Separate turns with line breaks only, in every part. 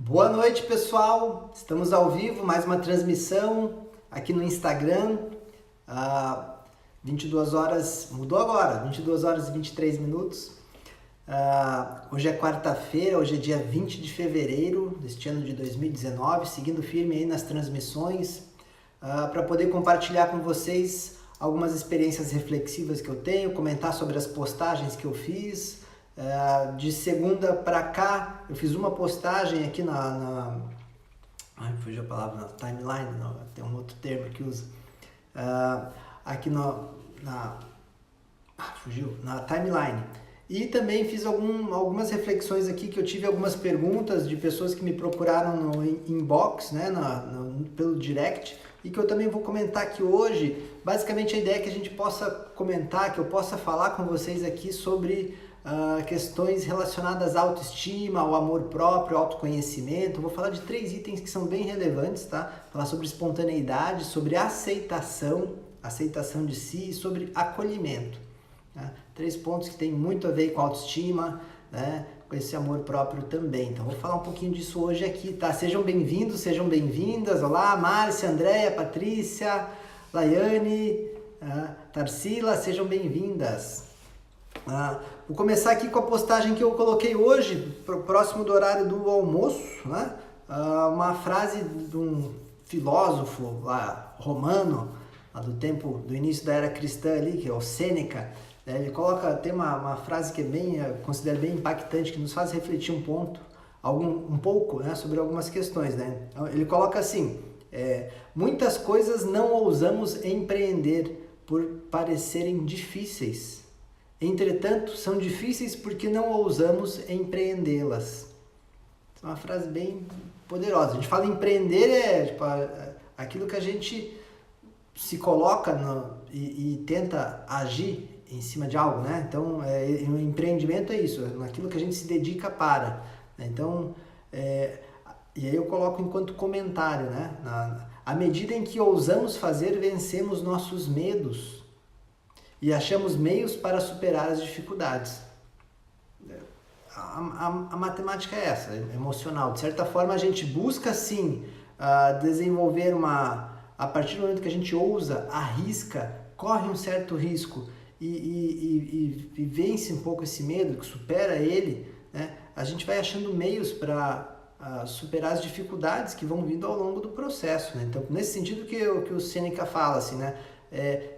Boa noite, pessoal! Estamos ao vivo, mais uma transmissão aqui no Instagram. 22 horas, mudou agora, 22 horas e 23 minutos. Hoje é quarta-feira, hoje é dia 20 de fevereiro deste ano de 2019, seguindo firme aí nas transmissões, para poder compartilhar com vocês algumas experiências reflexivas que eu tenho, comentar sobre as postagens que eu fiz. De segunda para cá, eu fiz uma postagem aqui ai, fugiu a palavra, na timeline, não, tem um outro termo que usa. Aqui fugiu, na timeline. E também fiz algumas reflexões aqui, que eu tive algumas perguntas de pessoas que me procuraram no inbox, né, pelo direct, e que eu também vou comentar aqui hoje. Basicamente a ideia é que a gente possa comentar, que eu possa falar com vocês aqui sobre questões relacionadas à autoestima, ao amor próprio, ao autoconhecimento. Eu vou falar de 3 itens que são bem relevantes, tá? Falar sobre espontaneidade, sobre aceitação de si e sobre acolhimento. Tá? 3 pontos que tem muito a ver com a autoestima, né? Com esse amor próprio também. Então, vou falar um pouquinho disso hoje aqui, tá? Sejam bem-vindos, sejam bem-vindas. Olá, Márcia, Andréia, Patrícia, Laiane, Tarsila, sejam bem-vindas. Vou começar aqui com a postagem que eu coloquei hoje, próximo do horário do almoço, né? Uma frase de um filósofo lá, romano, lá do início da era cristã ali, que é o Sêneca. Ele tem uma frase que eu considero bem impactante, que nos faz refletir um pouco, né, sobre algumas questões, né? Ele coloca assim: muitas coisas não ousamos empreender por parecerem difíceis. Entretanto, são difíceis porque não ousamos empreendê-las. É uma frase bem poderosa. A gente fala empreender, aquilo que a gente se coloca e tenta agir em cima de algo, né? Então, o empreendimento é isso, naquilo que a gente se dedica para. Então, e aí eu coloco enquanto comentário, né? À medida em que ousamos fazer, vencemos nossos medos e achamos meios para superar as dificuldades. A matemática é essa, é emocional. De certa forma, a gente busca, sim, desenvolver a partir do momento que a gente ousa, arrisca, corre um certo risco e vence um pouco esse medo, que supera ele, né? A gente vai achando meios para superar as dificuldades que vão vindo ao longo do processo, né? Então, nesse sentido que o Sêneca fala, assim, né?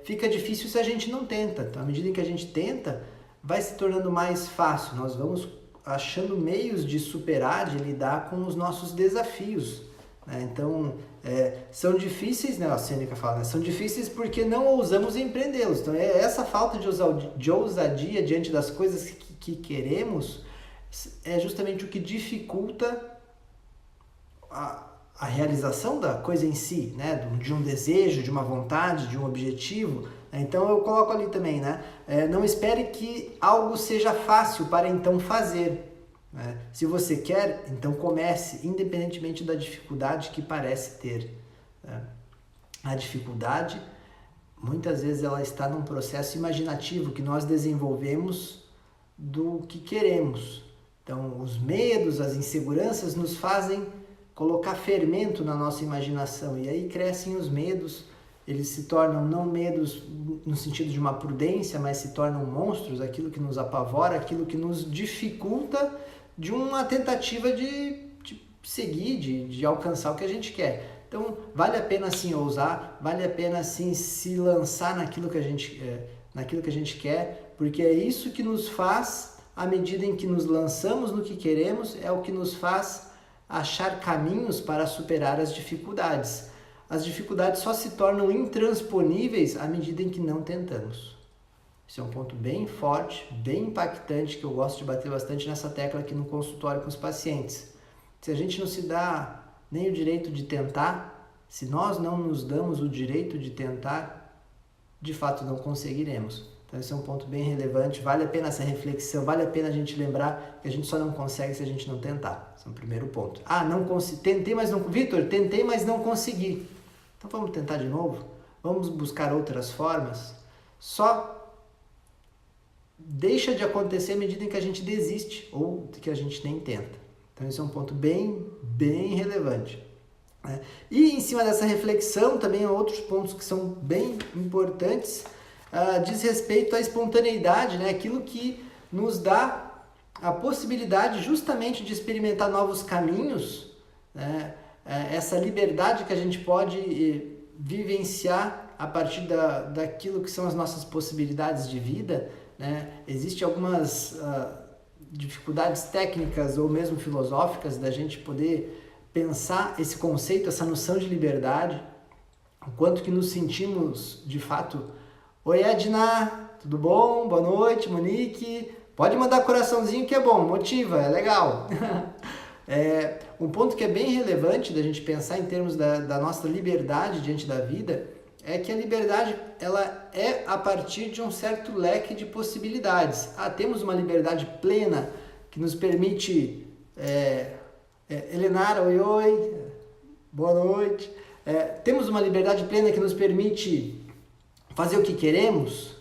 Fica difícil se a gente não tenta. Então, à medida que a gente tenta, vai se tornando mais fácil. Nós vamos achando meios de superar, de lidar com os nossos desafios, né? Então, são difíceis, né? A Sêneca fala, né? São difíceis porque não ousamos empreendê-los. Então, essa falta de ousadia diante das coisas que queremos é justamente o que dificulta a realização da coisa em si, né? De um desejo, de uma vontade, de um objetivo. Então eu coloco ali também, né? Não espere que algo seja fácil para então fazer, né? Se você quer, então comece, independentemente da dificuldade que parece ter, né? A dificuldade, muitas vezes, ela está num processo imaginativo que nós desenvolvemos do que queremos. Então, os medos, as inseguranças nos fazem colocar fermento na nossa imaginação, e aí crescem os medos. Eles se tornam não medos no sentido de uma prudência, mas se tornam monstros, aquilo que nos apavora, aquilo que nos dificulta de uma tentativa de seguir, de alcançar o que a gente quer. Então, vale a pena sim ousar, vale a pena sim se lançar naquilo que a gente quer, porque é isso que nos faz, à medida em que nos lançamos no que queremos, é o que nos faz achar caminhos para superar as dificuldades. As dificuldades só se tornam intransponíveis à medida em que não tentamos. Esse é um ponto bem forte, bem impactante, que eu gosto de bater bastante nessa tecla aqui no consultório com os pacientes. Se a gente não se dá nem o direito de tentar, se nós não nos damos o direito de tentar, de fato não conseguiremos. Então esse é um ponto bem relevante, vale a pena essa reflexão, vale a pena a gente lembrar que a gente só não consegue se a gente não tentar. Esse é o primeiro ponto. Não consegui, tentei, mas não... Vitor, tentei, mas não consegui. Então vamos tentar de novo? Vamos buscar outras formas? Só deixa de acontecer à medida em que a gente desiste ou que a gente nem tenta. Então esse é um ponto bem relevante. Né? E em cima dessa reflexão, também outros pontos que são bem importantes, diz respeito à espontaneidade, né? Aquilo que nos dá a possibilidade justamente de experimentar novos caminhos, né? Essa liberdade que a gente pode vivenciar a partir daquilo que são as nossas possibilidades de vida, né? Existem algumas dificuldades técnicas ou mesmo filosóficas da gente poder pensar esse conceito, essa noção de liberdade, o quanto que nos sentimos de fato. Oi Edna, tudo bom? Boa noite, Monique. Pode mandar coraçãozinho que é bom, motiva, é legal. Um ponto que é bem relevante da gente pensar em termos da nossa liberdade diante da vida é que a liberdade ela é a partir de um certo leque de possibilidades. Temos uma liberdade plena que nos permite... Elenara, oi, boa noite. Temos uma liberdade plena que nos permite fazer o que queremos?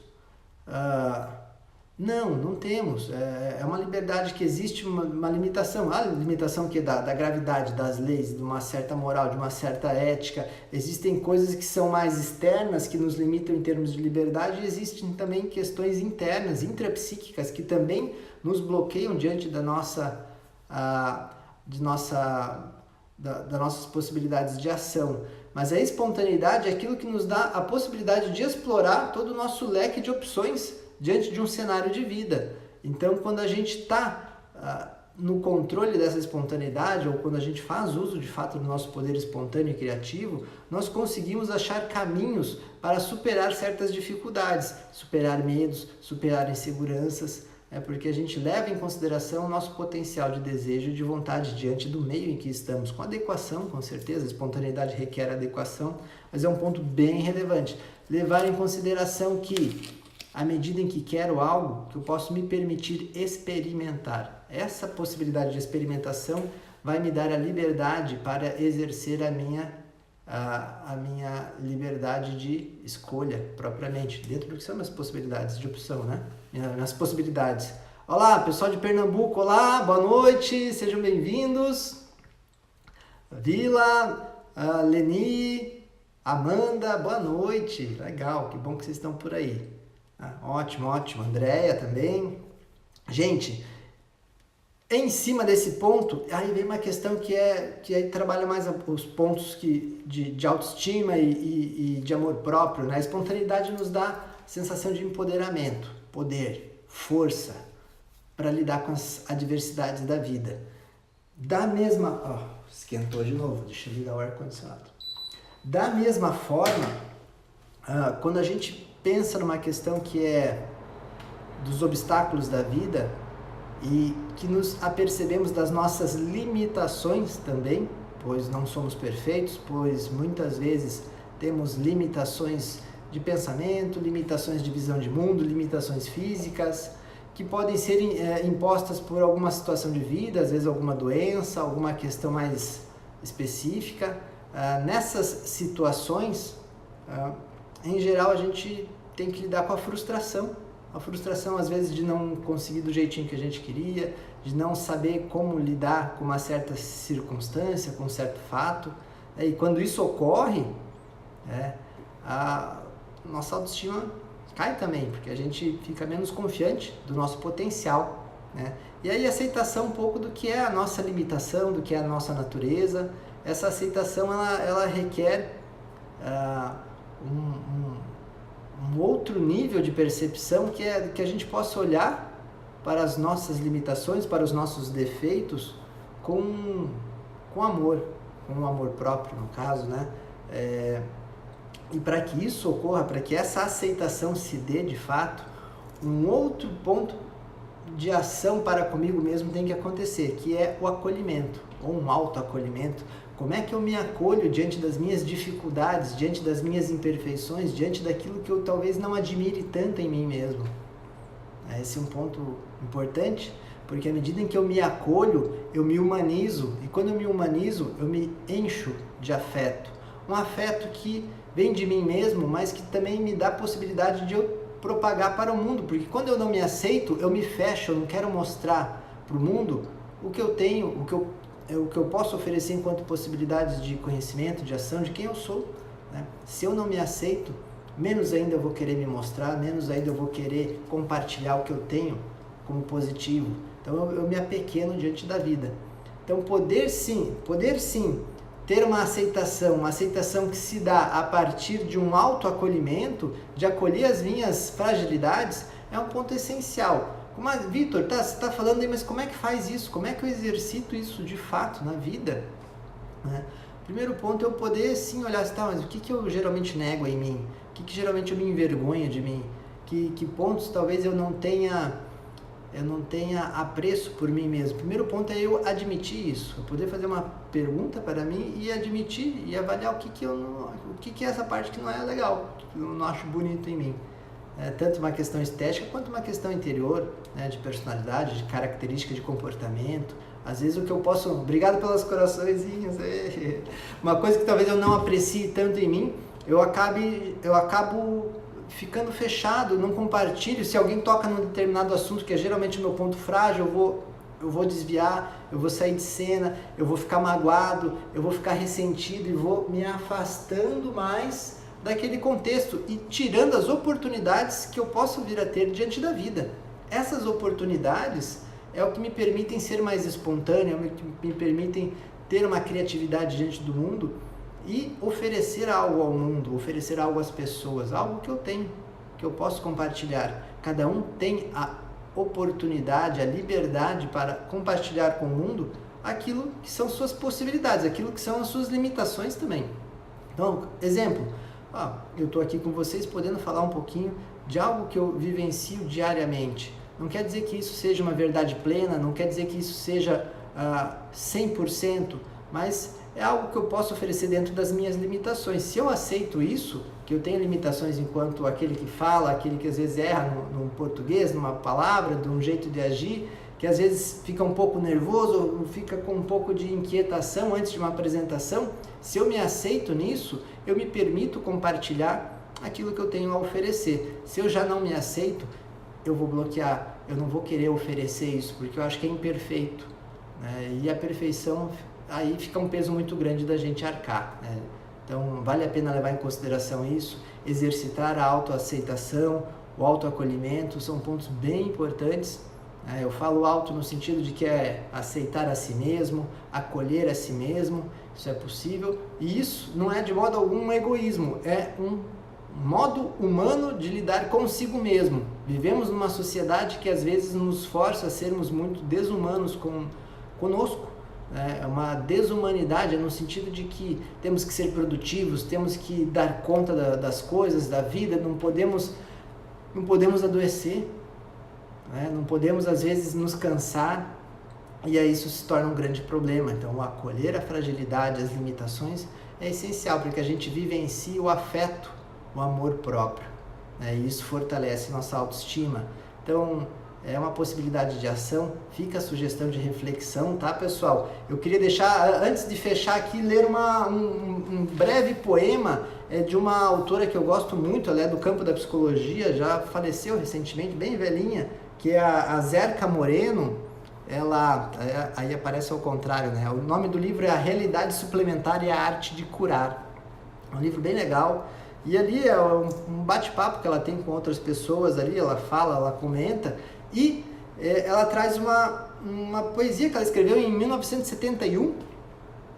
Não temos. É uma liberdade que existe uma limitação. A limitação que é da gravidade, das leis, de uma certa moral, de uma certa ética. Existem coisas que são mais externas, que nos limitam em termos de liberdade, e existem também questões internas, intrapsíquicas, que também nos bloqueiam diante das nossas possibilidades de ação. Mas a espontaneidade é aquilo que nos dá a possibilidade de explorar todo o nosso leque de opções diante de um cenário de vida. Então, quando a gente está no controle dessa espontaneidade, ou quando a gente faz uso de fato do nosso poder espontâneo e criativo, nós conseguimos achar caminhos para superar certas dificuldades, superar medos, superar inseguranças, porque a gente leva em consideração o nosso potencial de desejo e de vontade diante do meio em que estamos, com adequação, com certeza, a espontaneidade requer adequação, mas é um ponto bem relevante. Levar em consideração que, à medida em que quero algo, que eu posso me permitir experimentar. Essa possibilidade de experimentação vai me dar a liberdade para exercer a minha liberdade de escolha propriamente, dentro do que são minhas possibilidades de opção, né? Minhas possibilidades. Olá, pessoal de Pernambuco, olá, boa noite, sejam bem-vindos. Vila, Leni, Amanda, boa noite, legal, que bom que vocês estão por aí. Ótimo, Andréia também. Gente, em cima desse ponto, aí vem uma questão que aí trabalha mais os pontos de autoestima e de amor próprio, né? A espontaneidade nos dá sensação de empoderamento, poder, força para lidar com as adversidades da vida. Da mesma... esquentou de novo, deixa eu ligar o ar-condicionado. Da mesma forma, quando a gente pensa numa questão que é dos obstáculos da vida e que nos apercebemos das nossas limitações também, pois não somos perfeitos, pois muitas vezes temos limitações de pensamento, limitações de visão de mundo, limitações físicas, que podem ser impostas por alguma situação de vida, às vezes alguma doença, alguma questão mais específica. Nessas situações, em geral, a gente tem que lidar com a frustração. A frustração, às vezes, de não conseguir do jeitinho que a gente queria, de não saber como lidar com uma certa circunstância, com um certo fato. E quando isso ocorre, a nossa autoestima cai também, porque a gente fica menos confiante do nosso potencial, né? E aí a aceitação um pouco do que é a nossa limitação, do que é a nossa natureza. Essa aceitação, ela requer um outro nível de percepção, que é que a gente possa olhar para as nossas limitações, para os nossos defeitos com amor, com um amor próprio, no caso, né? E para que isso ocorra, para que essa aceitação se dê de fato, um outro ponto de ação para comigo mesmo tem que acontecer, que é o acolhimento, ou um autoacolhimento. Como é que eu me acolho diante das minhas dificuldades, diante das minhas imperfeições, diante daquilo que eu talvez não admire tanto em mim mesmo? Esse é um ponto importante, porque à medida em que eu me acolho, eu me humanizo, e quando eu me humanizo, eu me encho de afeto. Um afeto que vem de mim mesmo, mas que também me dá a possibilidade de eu propagar para o mundo, porque quando eu não me aceito, eu me fecho, eu não quero mostrar para o mundo o que eu tenho, o que eu posso oferecer enquanto possibilidades de conhecimento, de ação, de quem eu sou, né? Se eu não me aceito, menos ainda eu vou querer me mostrar, menos ainda eu vou querer compartilhar o que eu tenho como positivo. Então eu me apequeno diante da vida. Então poder sim ter uma aceitação que se dá a partir de um autoacolhimento, de acolher as minhas fragilidades, é um ponto essencial. Mas, Vitor, você está falando aí, mas como é que faz isso? Como é que eu exercito isso de fato na vida? Né? Primeiro ponto é eu poder sim olhar, tá, mas o que eu geralmente nego em mim? O que geralmente eu me envergonho de mim? Que pontos talvez eu não tenha apreço por mim mesmo. Primeiro ponto é eu admitir isso, eu poder fazer uma pergunta para mim e admitir e avaliar o que é essa parte que não é legal, que eu não acho bonito em mim. É tanto uma questão estética quanto uma questão interior, né, de personalidade, de característica de comportamento. Às vezes o que eu posso... Obrigado pelos coraçõezinhos. Uma coisa que talvez eu não aprecie tanto em mim, eu acabo ficando fechado, não compartilho. Se alguém toca num determinado assunto, que é geralmente o meu ponto frágil, eu vou desviar, eu vou sair de cena, eu vou ficar magoado, eu vou ficar ressentido e vou me afastando mais daquele contexto e tirando as oportunidades que eu posso vir a ter diante da vida. Essas oportunidades é o que me permitem ser mais espontâneo, é o que me permitem ter uma criatividade diante do mundo e oferecer algo ao mundo, oferecer algo às pessoas, algo que eu tenho, que eu posso compartilhar. Cada um tem a oportunidade, a liberdade para compartilhar com o mundo aquilo que são suas possibilidades, aquilo que são as suas limitações também. Então, exemplo, eu estou aqui com vocês podendo falar um pouquinho de algo que eu vivencio diariamente. Não quer dizer que isso seja uma verdade plena, não quer dizer que isso seja 100%, mas é algo que eu posso oferecer dentro das minhas limitações. Se eu aceito isso, que eu tenho limitações enquanto aquele que fala, aquele que às vezes erra no português, numa palavra, de um jeito de agir, que às vezes fica um pouco nervoso, ou fica com um pouco de inquietação antes de uma apresentação, se eu me aceito nisso, eu me permito compartilhar aquilo que eu tenho a oferecer. Se eu já não me aceito, eu vou bloquear, eu não vou querer oferecer isso, porque eu acho que é imperfeito, né? E a perfeição, aí fica um peso muito grande da gente arcar, né? Então, vale a pena levar em consideração isso, exercitar a autoaceitação, o autoacolhimento, são pontos bem importantes. Eu falo auto no sentido de que é aceitar a si mesmo, acolher a si mesmo, isso é possível, e isso não é de modo algum um egoísmo, é um modo humano de lidar consigo mesmo. Vivemos numa sociedade que às vezes nos força a sermos muito desumanos conosco. É uma desumanidade no sentido de que temos que ser produtivos, temos que dar conta das coisas, da vida, não podemos adoecer, né? Não podemos às vezes nos cansar, e aí isso se torna um grande problema. Então acolher a fragilidade, as limitações é essencial para que a gente vivencie o afeto, o amor próprio, né? E isso fortalece nossa autoestima. Então é uma possibilidade de ação, fica a sugestão de reflexão, tá, pessoal? Eu queria deixar, antes de fechar aqui, ler um breve poema de uma autora que eu gosto muito, ela é do campo da psicologia, já faleceu recentemente, bem velhinha, que é a Zerka Moreno. Ela, aí aparece ao contrário, né? O nome do livro é A Realidade Suplementar e a Arte de Curar. É um livro bem legal. E ali é um bate-papo que ela tem com outras pessoas ali, ela fala, ela comenta, e ela traz uma poesia que ela escreveu em 1971,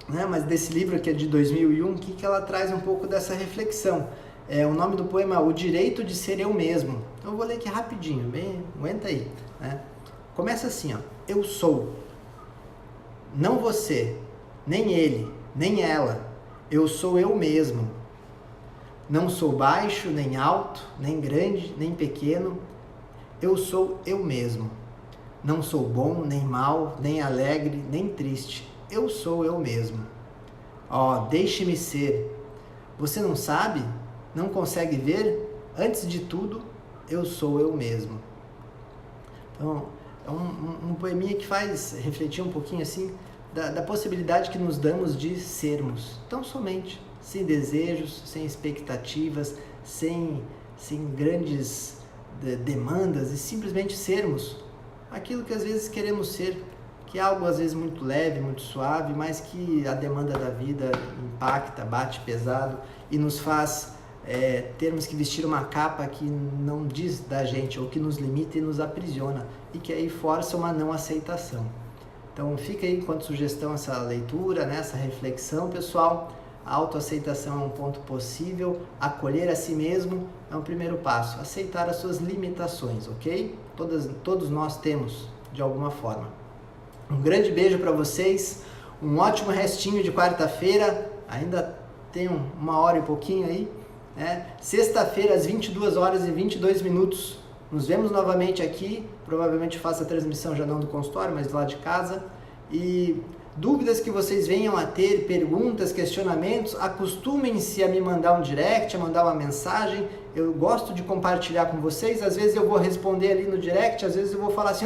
né, mas desse livro que é de 2001, que ela traz um pouco dessa reflexão. O nome do poema é O Direito de Ser Eu Mesmo. Então eu vou ler aqui rapidinho, aguenta aí, né? Começa assim, ó. Eu sou, não você, nem ele, nem ela. Eu sou eu mesmo. Não sou baixo, nem alto, nem grande, nem pequeno. Eu sou eu mesmo. Não sou bom, nem mal, nem alegre, nem triste. Eu sou eu mesmo. Deixe-me ser. Você não sabe? Não consegue ver? Antes de tudo, eu sou eu mesmo. Então, é um poeminha que faz refletir um pouquinho assim da possibilidade que nos damos de sermos. Tão somente, sem desejos, sem expectativas, sem grandes demandas, e simplesmente sermos aquilo que às vezes queremos ser, que é algo às vezes muito leve, muito suave, mas que a demanda da vida impacta, bate pesado e nos faz termos que vestir uma capa que não diz da gente, ou que nos limita e nos aprisiona, e que aí força uma não aceitação. Então fica aí enquanto sugestão essa leitura, né, essa reflexão, pessoal. A autoaceitação é um ponto possível, acolher a si mesmo é um primeiro passo, aceitar as suas limitações, ok? Todos nós temos, de alguma forma. Um grande beijo para vocês, um ótimo restinho de quarta-feira, ainda tem uma hora e pouquinho aí, né? Sexta-feira às 22 horas e 22 minutos, nos vemos novamente aqui, provavelmente faço a transmissão já não do consultório, mas lá de casa, e dúvidas que vocês venham a ter, perguntas, questionamentos, acostumem-se a me mandar um direct, a mandar uma mensagem. Eu gosto de compartilhar com vocês, às vezes eu vou responder ali no direct, às vezes eu vou falar assim,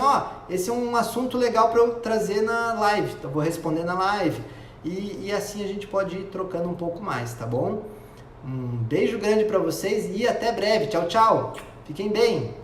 esse é um assunto legal para eu trazer na live, então eu vou responder na live. E assim a gente pode ir trocando um pouco mais, tá bom? Um beijo grande para vocês e até breve. Tchau, tchau. Fiquem bem.